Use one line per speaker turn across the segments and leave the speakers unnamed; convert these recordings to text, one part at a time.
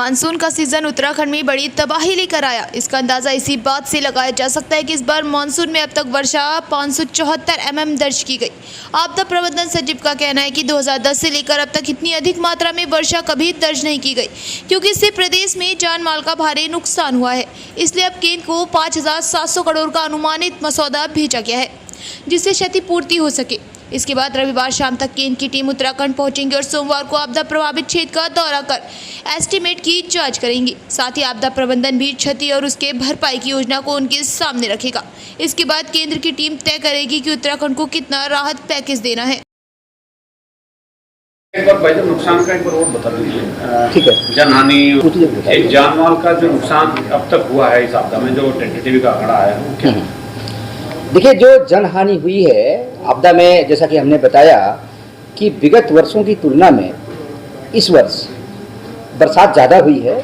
Monsoon का season Uttarakhand में बड़ी तबाही लेकर आया। इसका अंदाजा इसी बात से लगाया जा सकता है कि इस बार मानसून में अब तक वर्षा 574 mm दर्ज की गई। आपदा प्रबंधन सचिव का कहना है कि 2010 से लेकर अब तक इतनी अधिक मात्रा में वर्षा कभी दर्ज नहीं की गई, क्योंकि इससे प्रदेश में जान माल का भारी नुकसान हुआ है। इसलिए अब केंद्र को 5,700 करोड़ का अनुमानित मसौदा भेजा गया है, जिससे क्षतिपूर्ति हो सके। इसके बाद रविवार शाम तक केंद्र की टीम उत्तराखंड पहुंचेंगी और सोमवार को आपदा प्रभावित क्षेत्र का दौरा कर एस्टीमेट की जांच करेंगी। साथ ही आपदा प्रबंधन भी क्षति और उसके भरपाई की योजना को उनके सामने रखेगा। इसके बाद केंद्र की टीम तय करेगी कि उत्तराखंड को कितना राहत पैकेज देना है।
एक बार भाई नुकसान का एक बार और बता दीजिए।
ठीक है।
जनहानि, एक जान माल का जो नुकसान अब तक हुआ है इस आपदा में, जो टेंटेटिव का आंकड़ा आया है वो क्या है?
देखिए, जो जनहानि हुई है आपदा में, जैसा कि हमने बताया कि विगत वर्षों की तुलना में इस वर्ष बरसात ज़्यादा हुई है।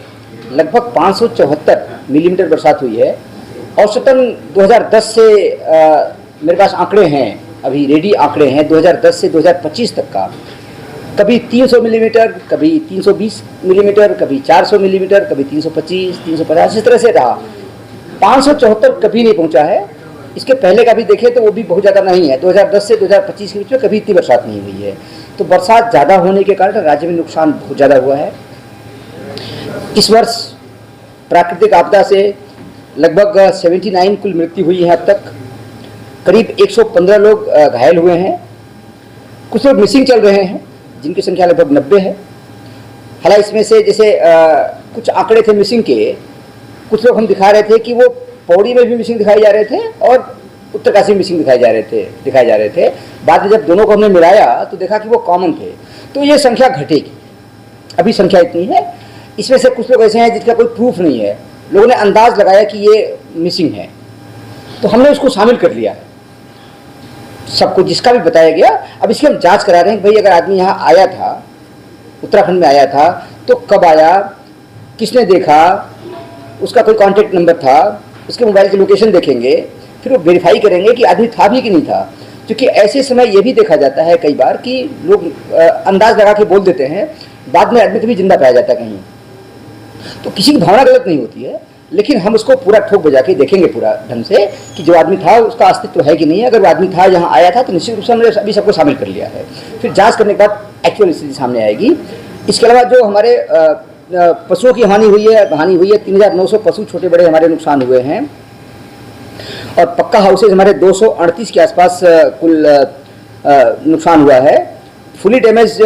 लगभग 574 मिलीमीटर बरसात हुई है। औसतन 2010 से मेरे पास आंकड़े हैं, अभी रेडी आंकड़े हैं 2010 से 2025 तक का। कभी 300 मिलीमीटर, कभी 320 मिलीमीटर, कभी 400 मिलीमीटर, कभी 325, 350, इस तरह से रहा। 574 कभी नहीं पहुंचा है। इसके पहले का भी देखें तो वो भी बहुत ज़्यादा नहीं है। 2010 से 2025 के बीच में कभी इतनी बरसात नहीं हुई है। तो बरसात ज़्यादा होने के कारण राज्य में नुकसान बहुत ज़्यादा हुआ है। इस वर्ष प्राकृतिक आपदा से लगभग 79 कुल मृत्यु हुई है अब तक। करीब 115 लोग घायल हुए हैं। कुछ लोग मिसिंग चल रहे हैं, जिनकी संख्या लगभग 90 है। हालांकि इसमें से जैसे कुछ आंकड़े थे मिसिंग के, कुछ लोग हम दिखा रहे थे कि वो पौड़ी में भी मिसिंग दिखाए जा रहे थे और उत्तरकाशी में मिसिंग दिखाए जा रहे थे। बाद में जब दोनों को हमने मिलाया तो देखा कि वो कॉमन थे। तो ये संख्या घटेगी, अभी संख्या इतनी है। इसमें से कुछ लोग ऐसे हैं जिसका कोई प्रूफ नहीं है, लोगों ने अंदाज लगाया कि ये मिसिंग है, तो हमने उसको शामिल कर लिया है सबको, जिसका भी बताया गया। अब इसकी हम जाँच करा रहे हैं कि भाई अगर आदमी यहाँ आया था, उत्तराखंड में आया था, तो कब आया, किसने देखा, उसका कोई कॉन्टैक्ट नंबर था, उसके मोबाइल की लोकेशन देखेंगे, फिर वो वेरीफाई करेंगे कि आदमी था भी कि नहीं था। क्योंकि ऐसे समय ये भी देखा जाता है कई बार कि लोग अंदाज लगा के बोल देते हैं, बाद में आदमी कभी जिंदा पाया जाता है कहीं। तो किसी की भावना गलत नहीं होती है, लेकिन हम उसको पूरा ठोक बजा के देखेंगे पूरा ढंग से कि जो आदमी था उसका अस्तित्व है कि नहीं है। अगर वो आदमी था, यहाँ आया था, तो निश्चित रूप से हमने अभी सबको शामिल कर लिया है। फिर जाँच करने के बाद एक्चुअल स्थिति सामने आएगी। इसके अलावा जो हमारे पशुओं की हानि हुई है 3,900 पशु छोटे बड़े हमारे नुकसान हुए हैं। और पक्का हाउसेज हमारे 238 के आसपास कुल नुकसान हुआ है। फुली डैमेज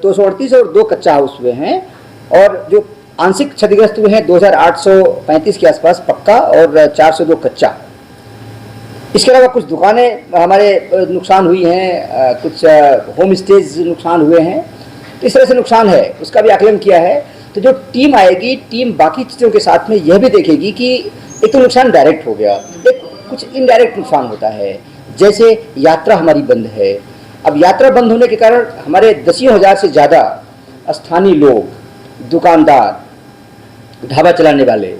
238 और 2 कच्चा हाउस हुए हैं। और जो आंशिक क्षतिग्रस्त हुए हैं 2,835 के आसपास पक्का और 402 कच्चा। इसके अलावा कुछ दुकानें हमारे नुकसान हुई हैं, कुछ होम स्टेज नुकसान हुए हैं। तो इस तरह से नुकसान है, उसका भी आकलन किया है। तो जो टीम आएगी, टीम बाकी चीज़ों के साथ में यह भी देखेगी कि एक तो नुकसान डायरेक्ट हो गया, एक कुछ इनडायरेक्ट नुकसान होता है। जैसे यात्रा हमारी बंद है। अब यात्रा बंद होने के कारण हमारे 10,000 से ज़्यादा स्थानीय लोग, दुकानदार, ढाबा चलाने वाले,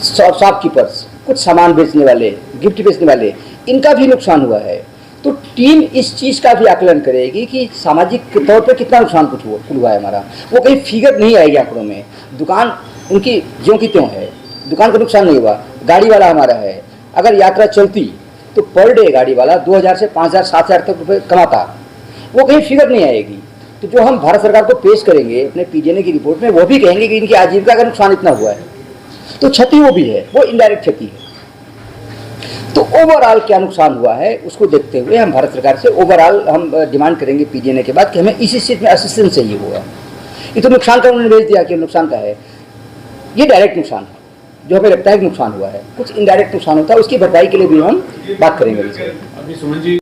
शॉपकीपर्स, कुछ सामान बेचने वाले, गिफ्ट बेचने वाले, इनका भी नुकसान हुआ है। तो टीम इस चीज़ का भी आकलन करेगी कि सामाजिक तौर पर कितना नुकसान कुछ हुआ है हमारा। वो कहीं फिगर नहीं आएगी आंकड़ों में। दुकान उनकी ज्यों की त्यों है, दुकान का नुकसान नहीं हुआ। गाड़ी वाला हमारा है, अगर यात्रा चलती तो पर डे गाड़ी वाला 2,000 से 5,000 7,000 तक रुपये कमाता, वो कहीं फिगर नहीं आएगी। तो जो हम भारत सरकार को पेश करेंगे अपने पीजीएनए की रिपोर्ट में, वो भी कहेंगे कि इनकी आजीविका का नुकसान इतना हुआ है। तो क्षति वो भी है, वो इनडायरेक्ट क्षति है। तो ओवरऑल क्या नुकसान हुआ है उसको देखते हुए हम भारत सरकार से ओवरऑल हम डिमांड करेंगे पीजीएनए के बाद कि हमें इस चीज़ में असिस्टेंस चाहिए होगा। ये तो नुकसान का उन्होंने भेज दिया कि नुकसान का है, ये डायरेक्ट नुकसान है जो हमें लगता है कि नुकसान हुआ है। कुछ इनडायरेक्ट नुकसान होता है, उसकी भरपाई के लिए भी हम बात करेंगे।